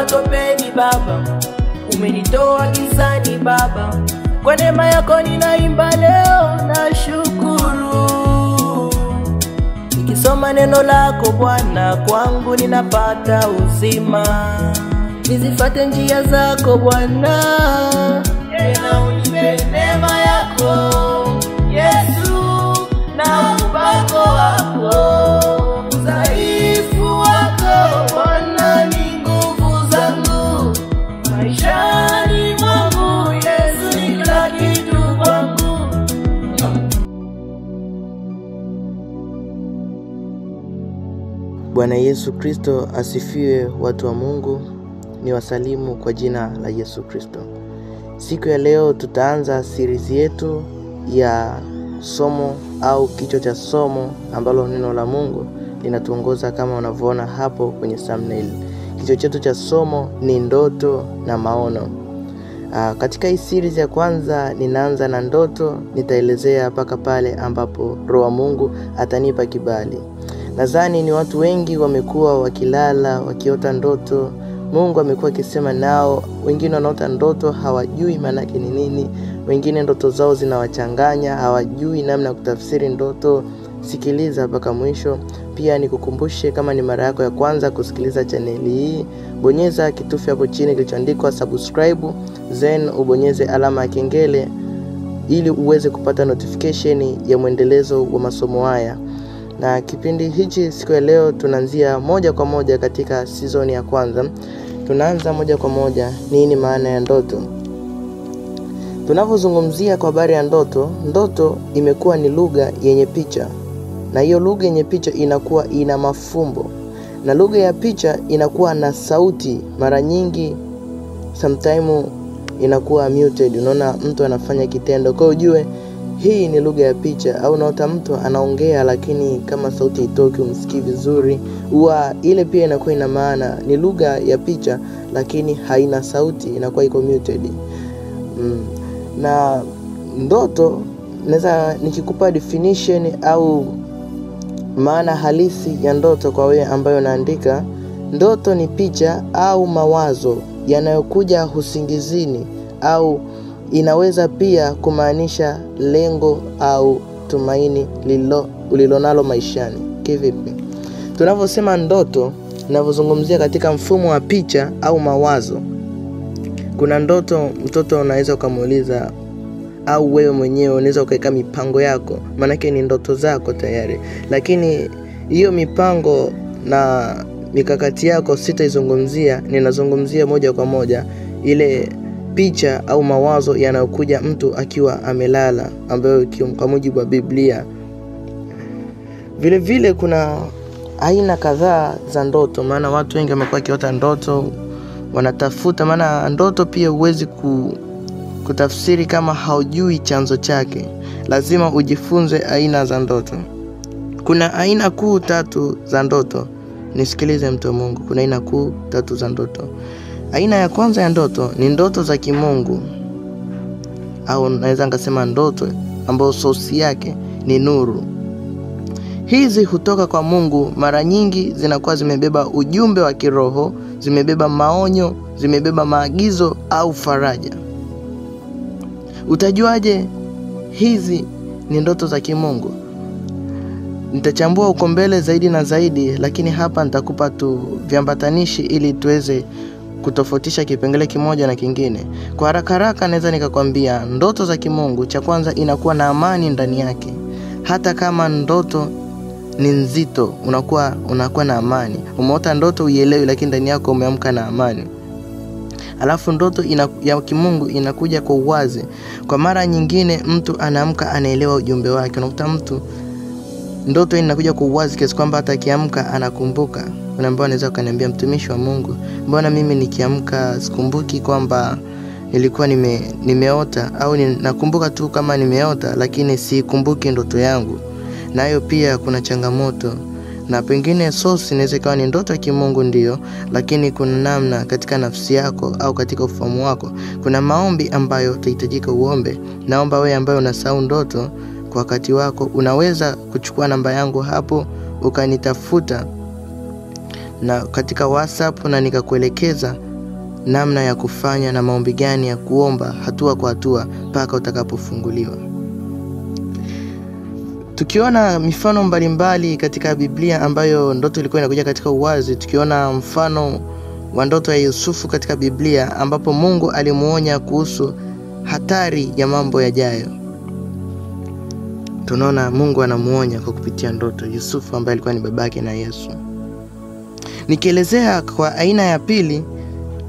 matopeni Baba, umenitoa gizani Baba, kwa neema yako ninaimba leo na shukuru. Nikisoma neno lako Bwana, kwangu ninapata uzima. Nizifuate njia zako Bwana, tena unipe neema yako Yesu, na upako wako. Udhaifu wako Bwana ni nguvu zangu, maishani mwangu Yesu ni kila kitu kwangu. Bwana Yesu Kristo asifiwe. Watu wa Mungu, ni wasalimu kwa jina la Yesu Kristo. Siku ya leo tutaanza series yetu ya somo au kichwa cha somo ambalo neno la Mungu linatuongoza kama unavyoona hapo kwenye thumbnail. Kichwa chetu cha somo ni ndoto na maono. Katika hii series ya kwanza ninaanza na ndoto, nitaelezea mpaka pale ambapo Roho wa Mungu atanipa kibali. Nadhani ni watu wengi wamekuwa wakilala wakiota ndoto. Mungu amekuwa akisema nao. Wengine wanaota ndoto hawajui maana yake ni nini. Wengine ndoto zao zinawachanganya, hawajui namna ya kutafsiri ndoto. Sikiliza mpaka mwisho. Pia nikukumbushe, kama ni mara yako ya kwanza kusikiliza chaneli hii, bonyeza kitufe hapo chini kilichoandikwa subscribe, then ubonyeze alama ya kengele ili uweze kupata notification ya mwendelezo wa masomo haya. Na kipindi hichi siku ya leo tunaanzia moja kwa moja katika season ya kwanza. Tunaanza moja kwa moja nini maana ya ndoto. Tunapozungumzia kwa habari ya ndoto, ndoto imekuwa ni lugha yenye picha. Na hiyo lugha yenye picha inakuwa ina mafumbo. Na lugha ya picha inakuwa na sauti, mara nyingi sometime inakuwa muted. Unaona mtu anafanya kitendo, kwa ujue hii ni lugha ya picha. Au unaota mtu anaongea lakini kama sauti itoki, umsikii vizuri, huwa ile pia inakuwa ina maana ni lugha ya picha lakini haina sauti, inakuwa iko muted. Na ndoto naweza nikikupa definition au maana halisi ya ndoto kwa wewe ambayo naandika. Ndoto ni picha au mawazo yanayokuja usingizini, au inaweza pia kumaanisha lengo au tumaini ulilonalo maishani. Kivipi? Tunavyosema ndoto, ninavyozungumzia katika mfumo wa picha au mawazo. Kuna ndoto, mtoto unaweza kumuuliza, au wewe mwenyewe unaweza ukaweka mipango yako, maana yake ni ndoto zako tayari. Lakini hiyo mipango na mikakati yako sitaizungumzia, ninazungumzia moja kwa moja ile picha au mawazo yanayokuja mtu akiwa amelala, ambayo kwa mujibu wa Biblia. Vile vile kuna aina kadhaa za ndoto, maana watu wengi wamekuwa kiota ndoto, wanatafuta. Maana ndoto pia huwezi kutafsiri kama haujui chanzo chake. Lazima ujifunze aina za ndoto. Kuna aina kuu 3 za ndoto. Nisikilize mtu wa Mungu, kuna aina kuu 3 za ndoto. Aina ya kwanza ya ndoto ni ndoto za kimungu, au naweza ngasema ndoto ambazo source yake ni nuru. Hizi hutoka kwa Mungu, mara nyingi zinakuwa zimebeba ujumbe wa kiroho, zimebeba maonyo, zimebeba maagizo au faraja. Utajuaje hizi ni ndoto za kimungu? Nitachambua uko mbele zaidi na zaidi, lakini hapa nitakupa tu viambatanishi ili tuweze kutofautisha kipengele kimoja na kingine. Kwa haraka naweza nikakwambia ndoto za kimungu, cha kwanza inakuwa na amani ndani yake. Hata kama ndoto ni nzito, unakuwa na amani. Umeota ndoto uielewi, lakini ndani yako umeamka na amani. Alafu ndoto ya kimungu inakuja kwa uwazi. Kwa mara nyingine mtu anaamka anaelewa ujumbe wake. Unakuta mtu ndoto inakuja kwa uwazi kiasi kwamba hata akiamka anakumbuka. Kuna ambao anaweza kaniambia, mtumishi wa Mungu, mbona mimi nikiamka sikumbuki kwamba nilikuwa nimeota, au nakumbuka tu kama nimeota lakini sikumbuki ndoto yangu. Na hiyo pia kuna changamoto. Na pengine source inaweza kuwa ni ndoto ya kimungu ndio, lakini kuna namna katika nafsi yako au katika ufahamu wako. Kuna maombi ambayo utahitajika uombe. Naomba wewe ambaye unasahau ndoto kwa wakati wako, unaweza kuchukua namba yangu hapo ukanitafuta na katika WhatsApp, na nikakuelekeza namna ya kufanya na maombi gani ya kuomba hatua kwa hatua mpaka utakapofunguliwa. Tukiona mifano mbalimbali katika Biblia ambayo ndoto ilikuwa inakuja katika uwazi, tukiona mfano wa ndoto ya Yusufu katika Biblia ambapo Mungu alimuonya kuhusu hatari ya mambo yajayo. Tunaona Mungu anamuonya kwa kupitia ndoto Yusufu ambaye alikuwa ni babake na Yesu. Nikielezea kwa aina ya pili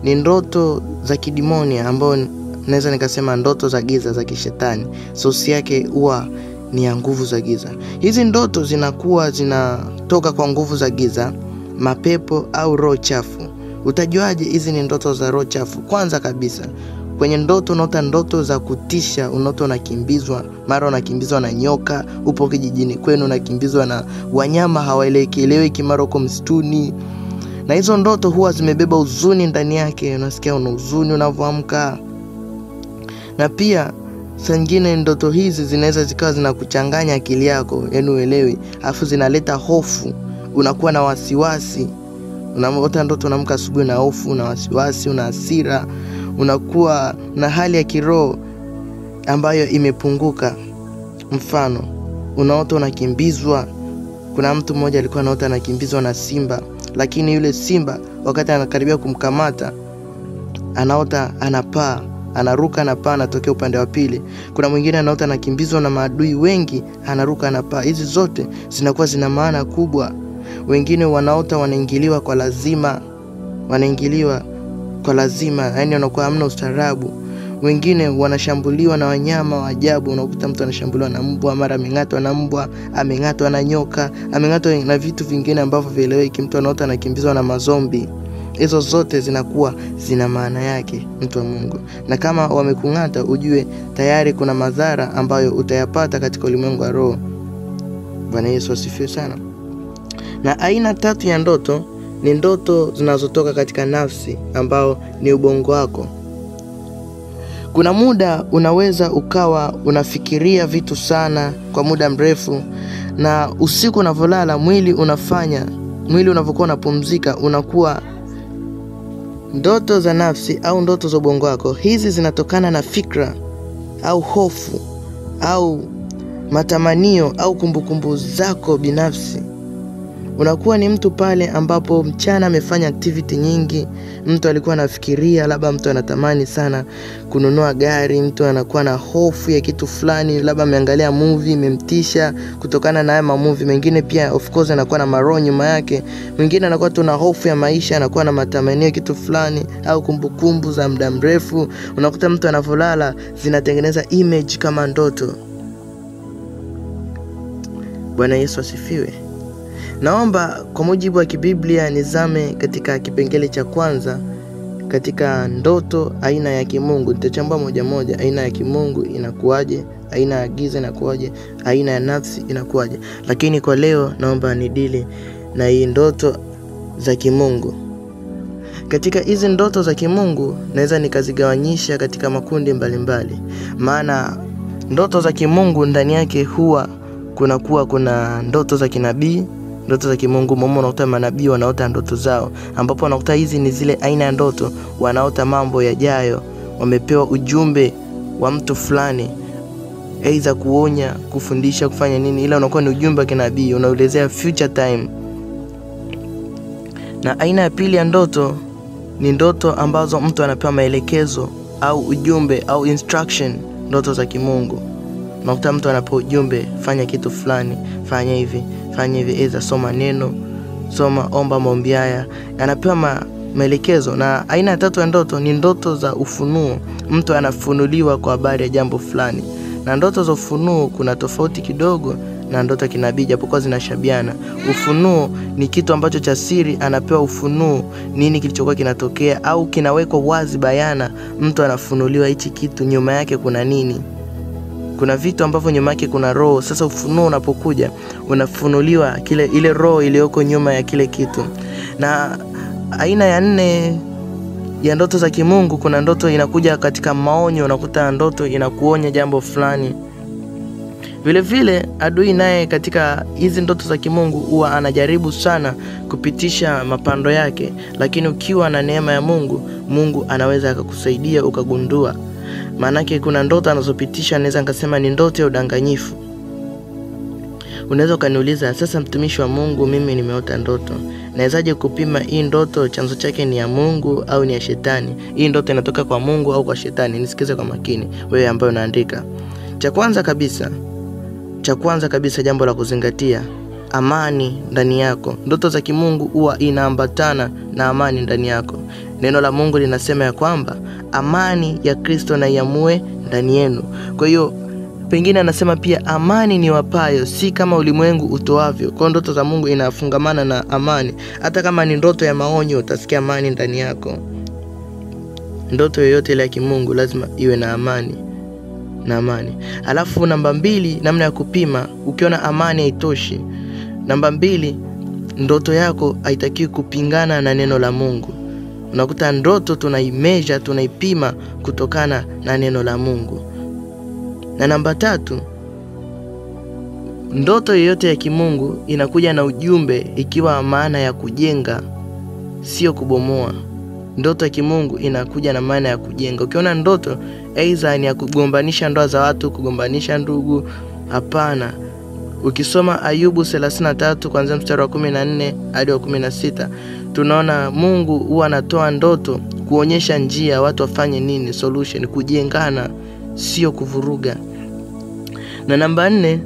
ni ndoto za kidimonia ambao naweza nikasema ndoto za giza za kishetani. Source yake huwa ni ya nguvu za giza. Hizi ndoto zinakuwa zinatoka kwa nguvu za giza, mapepo au roho chafu. Utajuaje hizi ni ndoto za roho chafu? Kwanza kabisa, kwenye ndoto unaota ndoto za kutisha, unaota unakimbizwa, mara unakimbizwa na nyoka, upo kijijini kwenu unakimbizwa na wanyama hawaeleweki, mara uko msituni. Na hizo ndoto huwa zimebeba huzuni ndani yake, unasikia una huzuni unavyoamka. Na pia saa nyingine ndoto hizi zinaweza zikawa zinakuchanganya akili yako, yaani uelewi, afu zinaleta hofu, unakuwa na wasiwasi. Unaota ndoto unaamka asubuhi na hofu, una wasiwasi, una hasira, unakuwa na hali ya kiroho ambayo imepunguka. Mfano, unaota unakimbizwa. Kuna mtu mmoja alikuwa anaota anakimbizwa na simba, lakini yule simba wakati anakaribia kumkamata anaota anapaa, anaruka anapaa, anatokea upande wa pili. Kuna mwingine anaota anakimbizwa na maadui wengi, anaruka anapaa. Hizi zote zinakuwa zina maana kubwa. Wengine wanaota wanaingiliwa kwa lazima, yani wanakuwa hamna ustaarabu. Wengine wanashambuliwa na wanyama wa ajabu, unakuta mtu anashambuliwa na mbwa, mara ameng'atwa na mbwa, ameng'atwa na nyoka, ameng'atwa na vitu vingine ambavyo vieleweki. Mtu anaota anakimbizwa na mazombi. Hizo zote zinakuwa zina maana yake, mtu wa Mungu. Na kama wamekung'ata, ujue tayari kuna madhara ambayo utayapata katika ulimwengu wa roho. Bwana Yesu asifiwe sana. Na aina tatu ya ndoto ni ndoto zinazotoka katika nafsi ambao ni ubongo wako. Kuna muda unaweza ukawa unafikiria vitu sana kwa muda mrefu, na usiku unavolala mwili unavokuwa unapumzika unakuwa ndoto za nafsi au ndoto za ubongo wako. Hizi zinatokana na fikra au hofu au matamanio au kumbukumbu zako binafsi. Unakuwa ni mtu pale ambapo mchana amefanya activity nyingi. Mtu alikuwa anafikiria, labda mtu anatamani sana kununua gari, mtu anakuwa na hofu ya kitu fulani, labda ameangalia movie imemtisha kutokana na haya movie mengine. Pia of course anakuwa na maroho nyuma yake. Mwingine anakuwa tu na hofu ya maisha, anakuwa na matamanio kitu fulani au kumbukumbu za muda mrefu. Unakuta mtu anavolala zinatengeneza image kama ndoto. Bwana Yesu asifiwe. Naomba kwa mujibu wa kibiblia nizame katika kipengele cha kwanza katika ndoto aina ya kimungu. Nitachambua moja moja, aina ya kimungu inakuaje, aina ya giza inakuaje, aina ya nafsi inakuaje. Lakini kwa leo naomba nidili na hii ndoto za kimungu. Katika hizi ndoto za kimungu naweza nikazigawanyisha katika makundi mbalimbali. Maana ndoto za kimungu ndani yake huwa kuna ndoto za kinabii, ndoto za kimungu. Mumo unakuta manabii wanaota ndoto zao, ambapo unakuta hizi ni zile aina ya ndoto wanaota mambo yajayo. Wamepewa ujumbe wa mtu fulani, aidha kuonya, kufundisha, kufanya nini, ila unakuwa ni ujumbe wa kinabii, unaelezea future time. Na aina ya pili ya ndoto ni ndoto ambazo mtu anapewa maelekezo au ujumbe au instruction, ndoto za kimungu. Unakuta mtu anapewa ujumbe, fanya kitu fulani, fanya hivi, aidha soma neno, omba maombi haya, anapewa maelekezo. Na aina ya tatu ya ndoto ni ndoto za ufunuo. Mtu anafunuliwa kwa habari ya jambo fulani. Na ndoto za ufunuo kuna tofauti kidogo na ndoto ya kinabii, japokuwa zinashabiana. Ufunuo ni kitu ambacho cha siri, anapewa ufunuo nini kilichokuwa kinatokea au kinawekwa wazi bayana. Mtu anafunuliwa hichi kitu nyuma yake kuna nini. Kuna vitu ambavyo nyuma yake kuna roho. Sasa ufunuo unapokuja unafunuliwa ile roho iliyoko nyuma ya kile kitu. Na aina ya 4 ya ndoto za kimungu, kuna ndoto inakuja katika maonyo. Unakuta ndoto inakuonya jambo fulani. Vile vile adui naye katika hizi ndoto za kimungu huwa anajaribu sana kupitisha mapando yake, lakini ukiwa na neema ya Mungu, Mungu anaweza akakusaidia ukagundua. Maanake kuna ndoto anazopitisha naweza nikasema ni ndoto ya udanganyifu. Unaweza kaniuliza, sasa mtumishi wa Mungu, mimi nimeota ndoto, nawezaje kupima hii ndoto chanzo chake ni ya Mungu au ni ya shetani? Hii ndoto inatoka kwa Mungu au kwa shetani? Nisikize kwa makini wewe ambaye unaandika. Cha kwanza kabisa jambo la kuzingatia, amani ndani yako. Ndoto za kimungu huwa inaambatana na amani ndani yako. Neno la Mungu linasema ya kwamba amani ya Kristo na iamue ndani yenu. Kwa hiyo pengine anasema pia amani ni wapayo, si kama ulimwengu utoavyo. Kwa ndoto za Mungu inafungamana na amani. Hata kama ni ndoto ya maonyo, utasikia amani ndani yako. Ndoto yoyote ile ya kimungu lazima iwe na amani. Alafu namba 2, namna ya kupima. Ukiona amani haitoshi, namba 2, ndoto yako haitakiwi kupingana na neno la Mungu. Unakuta ndoto tunaimeasure, tunaipima kutokana na neno la Mungu. Na namba 3, ndoto yoyote ya kimungu inakuja na ujumbe ikiwa maana ya kujenga, sio kubomoa. Ndoto ya kimungu inakuja na maana ya kujenga. Ukiona ndoto aidha ni ya kugombanisha ndoa za watu, kugombanisha ndugu, hapana. Ukisoma Ayubu 33 kuanzia mstari wa 14 hadi wa 16, tunaona Mungu huwa anatoa ndoto kuonyesha njia watu wafanye nini, solution, kujengana, sio kuvuruga. Na namba 4,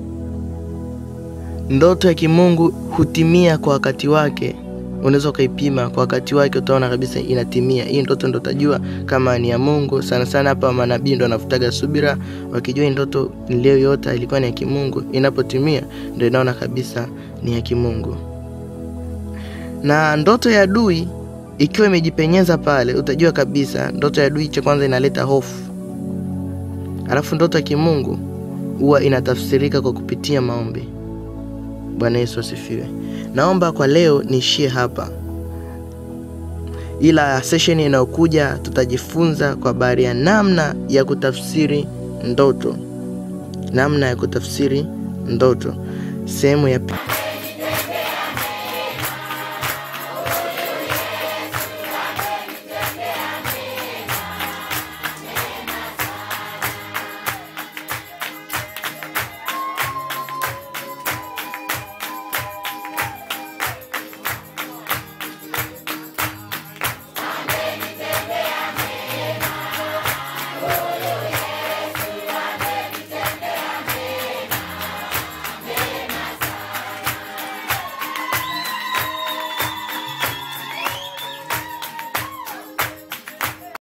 ndoto ya kimungu hutimia kwa wakati wake. Unaweza kaipima kwa wakati wake, utaona kabisa inatimia. Hii ndoto ndo utajua kama ni ya Mungu. Sana hapa manabii ndo wanafutaga subira, wakijua ndoto niliyoyota ilikuwa ni ya kimungu. Inapotimia ndio inaona kabisa ni ya kimungu. Na ndoto ya adui ikiwa imejipenyeza pale, utajua kabisa ndoto ya adui cha kwanza inaleta hofu. Alafu ndoto ya kimungu huwa inatafsirika kwa kupitia maombi. Bwana Yesu asifiwe. Naomba kwa leo niishie hapa. Ila session inayokuja tutajifunza kwa habari ya namna ya kutafsiri ndoto. Sehemu ya